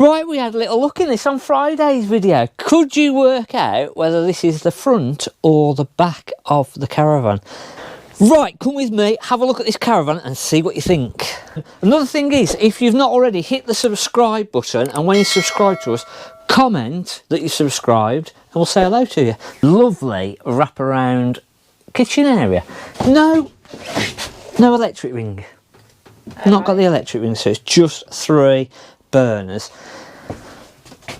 Right, we had a little look in this on Friday's video. Could you work out whether this is the front or the back of the caravan? Right, come with me, have a look at this caravan and see what you think. Another thing is, if you've not already, hit the subscribe button, and when you subscribe to us, comment that you subscribed and we'll say hello to you. Lovely wraparound kitchen area. No electric ring. Not got the electric ring, so it's just 3 burners.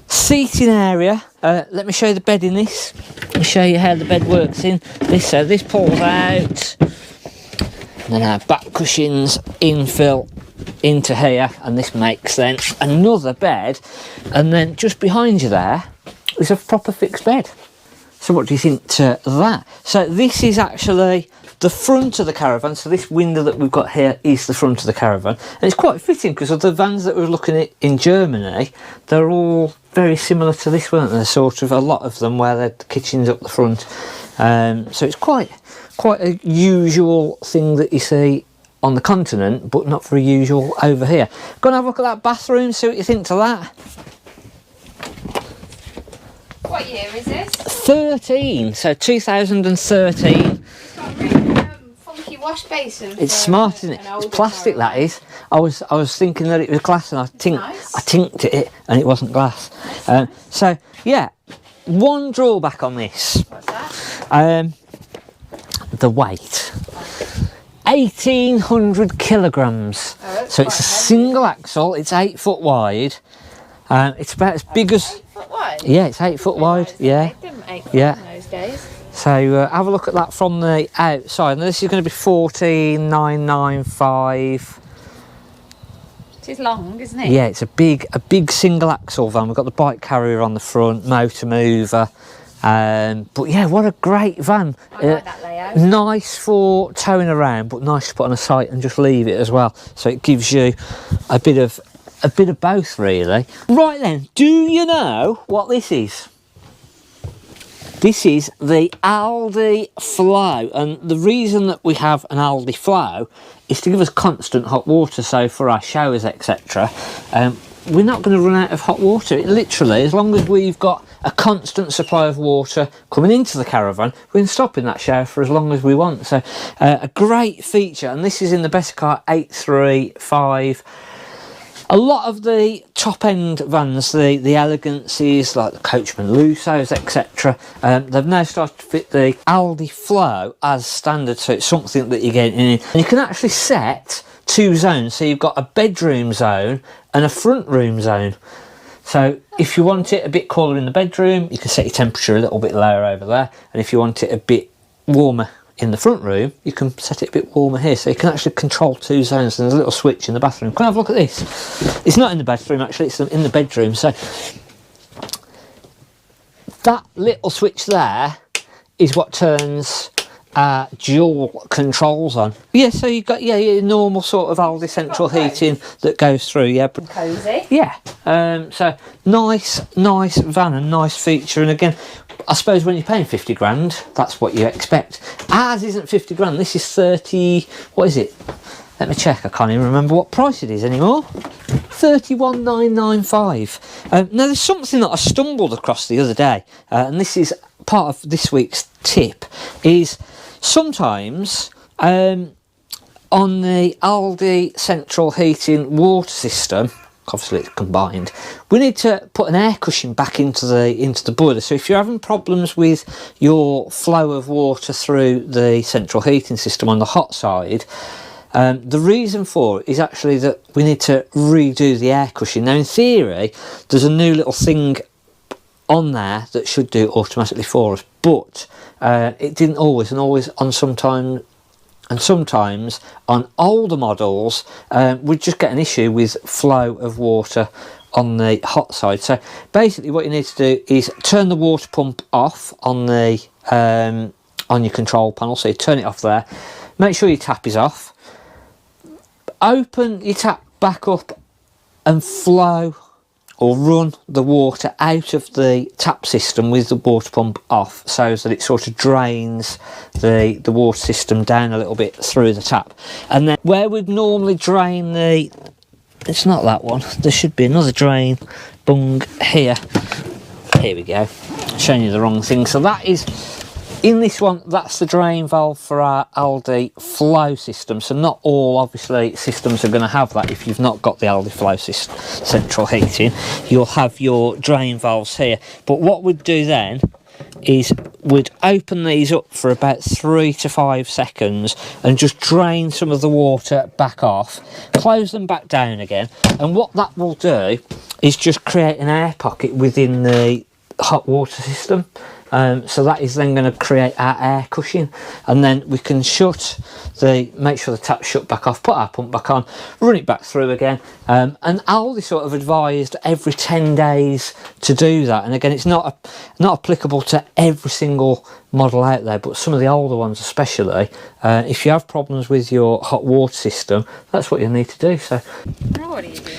Seating area, let me show you the bed in this. Let me show you how the bed works in this. So this pulls out, and then our back cushions infill into here, and this makes then another bed. And then just behind you there is a proper fixed bed. So what do you think to that? So this is actually the front of the caravan. So this window that we've got here is the front of the caravan, and it's quite fitting because of the vans that we were looking at in Germany. They're all very similar to this, weren't they? Sort of a lot of them where the kitchen's up the front. So it's quite a usual thing that you see on the continent, but not very usual over here. Go and have a look at that bathroom, see what you think to that. What year is this? 13, so 2013. Funky wash basin. It's smart, isn't it? It's plastic, that is. I was thinking that it was glass, and I tinked it and it wasn't glass. So yeah, one drawback on this. What's that? The weight. 1,800 kilograms. Oh, so it's a single axle. It's 8 foot wide. It's about as big as. 8 foot wide. Yeah, it's 8 foot wide. Yeah. Yeah. In those days. So have a look at that from the outside. Now this is going to be 14,995. It is long, isn't it? Yeah, it's a big single axle van. We've got the bike carrier on the front, motor mover. But yeah, what a great van. I like that layout. Nice for towing around, but nice to put on a site and just leave it as well. So it gives you a bit of both, really. Right then, do you know what this is? This is the Alde flow, and the reason that we have an Alde flow is to give us constant hot water. So for our showers, etc., we're not going to run out of hot water. It literally, as long as we've got a constant supply of water coming into the caravan, we can stop in that shower for as long as we want. So a great feature, and this is in the Bessacar 835. A lot of the top-end vans, the elegancies, like the Coachman Lussos, etc., they've now started to fit the Alde flow as standard, so it's something that you're getting in. And you can actually set 2 zones, so you've got a bedroom zone and a front room zone. So if you want it a bit cooler in the bedroom, you can set your temperature a little bit lower over there, and if you want it a bit warmer in the front room, you can set it a bit warmer here, so you can actually control 2 zones. And there's a little switch in the bathroom. Can I have a look at this? It's not in the bathroom, actually, it's in the bedroom. So that little switch there is what turns dual controls on. Yeah, so you've got your normal sort of Alde central heating that goes through. Yeah, but cosy. Yeah, so nice van and nice feature. And again, I suppose when you're paying 50 grand, that's what you expect. Ours isn't 50 grand. This is 30. What is it? Let me check. I can't even remember what price it is anymore. 31,995. Now there's something that I stumbled across the other day, and this is part of this week's tip. Is sometimes on the Alde central heating water system, obviously it's combined, we need to put an air cushion back into the boiler. So if you're having problems with your flow of water through the central heating system on the hot side, the reason for it is actually that we need to redo the air cushion. Now in theory there's a new little thing on there that should do it automatically for us, but it didn't always, and sometimes on older models we'd just get an issue with flow of water on the hot side. So basically what you need to do is turn the water pump off on the on your control panel. So you turn it off there, make sure your tap is off, open your tap back up and flow or run the water out of the tap system with the water pump off, so that it sort of drains the water system down a little bit through the tap. And then where we'd normally drain the it's not that one. There should be another drain bung here. Here we go. Showing you the wrong thing. So that is, in this one, that's the drain valve for our Alde flow system. So not all, obviously, systems are going to have that. If you've not got the Alde flow system, central heating, you'll have your drain valves here. But what we'd do then is we'd open these up for about 3 to 5 seconds and just drain some of the water back off, close them back down again, and what that will do is just create an air pocket within the hot water system. So that is then going to create our air cushion, and then we can make sure the tap's shut back off, put our pump back on, run it back through again. And Alde sort of advised every 10 days to do that. And again, it's not applicable to every single model out there, but some of the older ones especially, if you have problems with your hot water system, that's what you need to do. So What are you doing?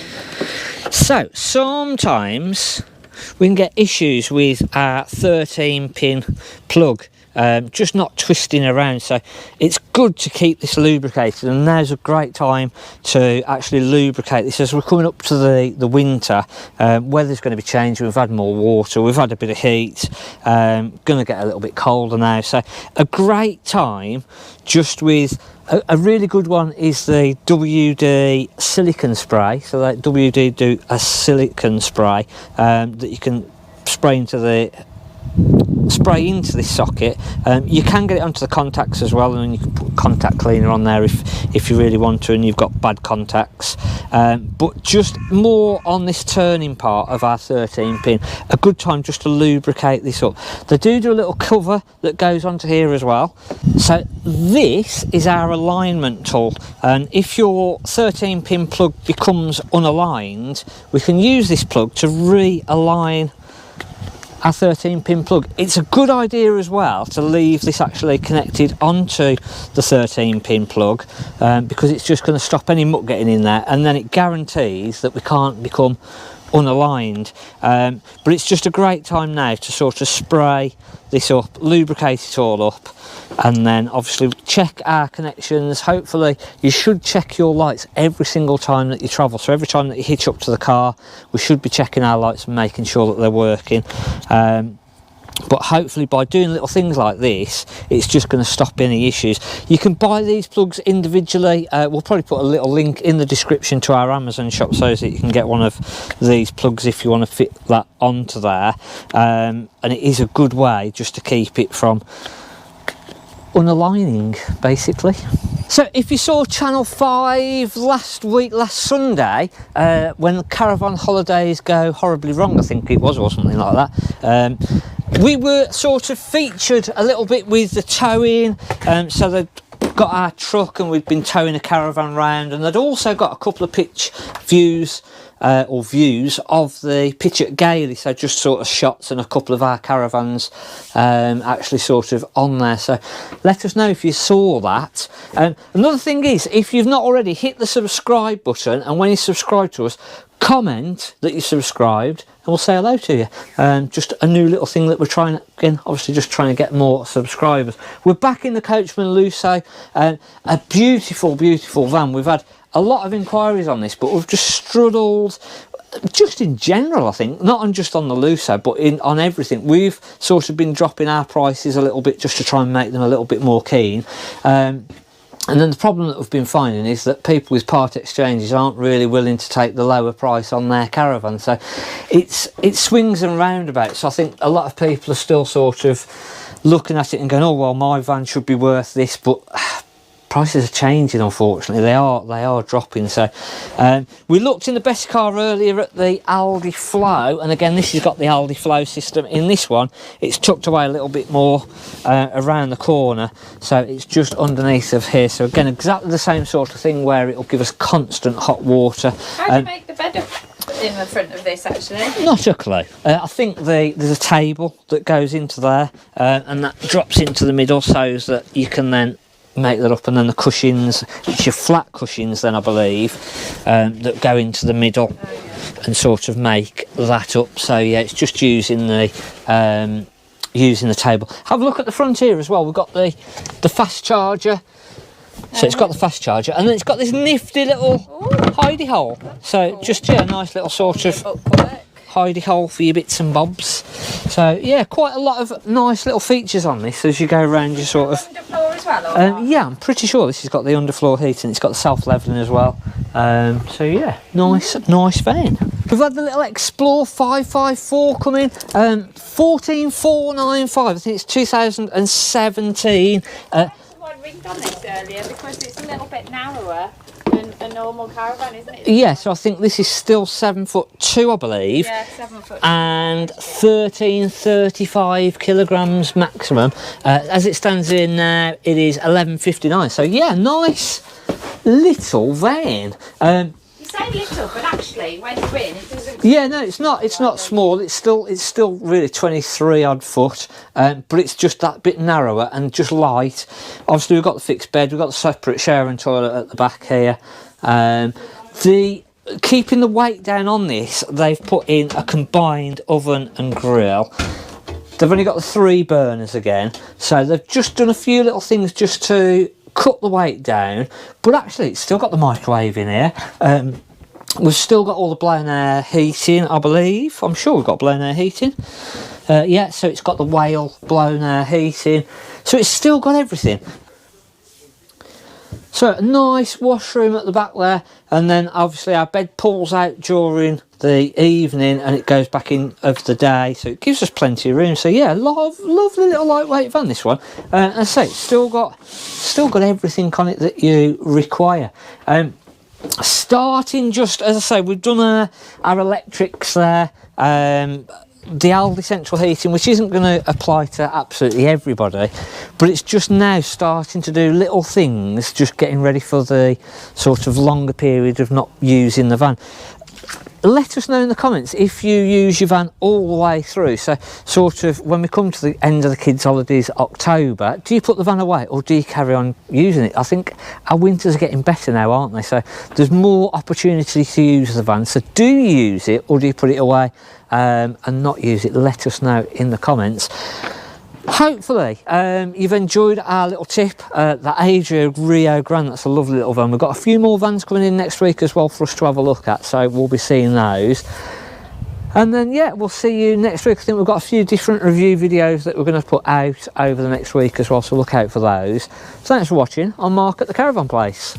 So sometimes we can get issues with our 13-pin plug, just not twisting around. So it's good to keep this lubricated, and now's a great time to actually lubricate this as we're coming up to the winter. Weather's going to be changing. We've had more water, we've had a bit of heat, going to get a little bit colder now. So a great time just with a really good one is the WD silicone spray. So that WD do a silicone spray that you can spray into this socket. You can get it onto the contacts as well, and you can put contact cleaner on there if you really want to and you've got bad contacts. But just more on this turning part of our 13-pin, a good time just to lubricate this up. They do a little cover that goes onto here as well. So this is our alignment tool, and if your 13-pin plug becomes unaligned, we can use this plug to realign our 13-pin plug. It's a good idea as well to leave this actually connected onto the 13-pin plug, because it's just going to stop any muck getting in there, and then it guarantees that we can't become unaligned. But it's just a great time now to sort of spray this up, lubricate it all up, and then obviously check our connections. Hopefully you should check your lights every single time that you travel. So every time that you hitch up to the car, we should be checking our lights and making sure that they're working. But hopefully by doing little things like this, it's just going to stop any issues. You can buy these plugs individually. We'll probably put a little link in the description to our Amazon shop so that you can get one of these plugs if you want to fit that onto there. And it is a good way just to keep it from unaligning, basically. So if you saw Channel 5 last Sunday, when the caravan holidays go horribly wrong, I think it was, or something like that, we were sort of featured a little bit with the towing. So they'd got our truck and we'd been towing a caravan round, and they'd also got a couple of pitch views of the pitch at Gailey, so just sort of shots and a couple of our caravans actually sort of on there. So let us know if you saw that. Another thing is, if you've not already, hit the subscribe button, and when you subscribe to us, comment that you subscribed and we'll say hello to you. Just a new little thing that we're trying, again, obviously just trying to get more subscribers. We're back in the Coachman Lusso, a beautiful van. We've had a lot of inquiries on this, but we've just struggled just in general, I think, not just on the Lusso, but on everything. We've sort of been dropping our prices a little bit just to try and make them a little bit more keen. And then the problem that we've been finding is that people with part exchanges aren't really willing to take the lower price on their caravan. So it swings and roundabouts. So I think a lot of people are still sort of looking at it and going, oh well, my van should be worth this, but prices are changing, unfortunately. They are dropping. So we looked in the best car earlier at the Alde Flow, and again this has got the Alde Flow system. In this one it's tucked away a little bit more around the corner, so it's just underneath of here. So again, exactly the same sort of thing where it'll give us constant hot water. How do you make the bed up in the front of this, actually? Not a clue. I think there's a table that goes into there, and that drops into the middle so that you can then make that up, and then the cushions, which are flat cushions then I believe, that go into the middle and sort of make that up. So yeah, it's just using the table. Have a look at the front here as well. We've got the fast charger So it's got the fast charger, and then it's got this nifty little hidey hole. So just, yeah, a nice little sort of hidey hole for your bits and bobs. So yeah, quite a lot of nice little features on this as you go around your sort of... Underfloor as well, or yeah, I'm pretty sure this has got the underfloor heating. It's got the self-leveling as well. So yeah, nice van. We've had the little Xplore 554 come in, 14495. I think it's 2017. I ringed on this earlier because it's a little bit narrower than a normal caravan, isn't it? Yeah, so I think this is still 7'2", I believe. Yeah, 7 foot. And 1335 kilograms maximum. As it stands in now, it is 1159. So yeah, nice little van. You say little, but actually, when you're in, it doesn't. Yeah, no, it's not. It's not small. It's still really 23 odd foot, but it's just that bit narrower and just light. Obviously, we've got the fixed bed. We've got the separate shower and toilet at the back here. Keeping the weight down on this, they've put in a combined oven and grill. They've only got the 3 burners again, so they've just done a few little things just to cut the weight down. But actually, it's still got the microwave in here. We've still got all the blown air heating, I believe. I'm sure we've got blown air heating. Yeah, so it's got the whale blown air heating. So it's still got everything. So a nice washroom at the back there. And then obviously our bed pulls out during the evening and it goes back in of the day. So it gives us plenty of room. So yeah, lovely little lightweight van, this one. And I say, it's still got everything on it that you require. Starting just, as I say, we've done our electrics there, the Alde central heating, which isn't going to apply to absolutely everybody, but it's just now starting to do little things, just getting ready for the sort of longer period of not using the van. Let us know in the comments if you use your van all the way through. So sort of when we come to the end of the kids' holidays, October, do you put the van away or do you carry on using it? I think our winters are getting better now, aren't they? So there's more opportunity to use the van. So do you use it or do you put it away and not use it? Let us know in the comments. Hopefully you've enjoyed our little tip, the Adria Rio Grande. That's a lovely little van. We've got a few more vans coming in next week as well for us to have a look at, so we'll be seeing those. And then yeah, we'll see you next week. I think we've got a few different review videos that we're going to put out over the next week as well, so look out for those. So thanks for watching. I'm Mark at the Caravan Place.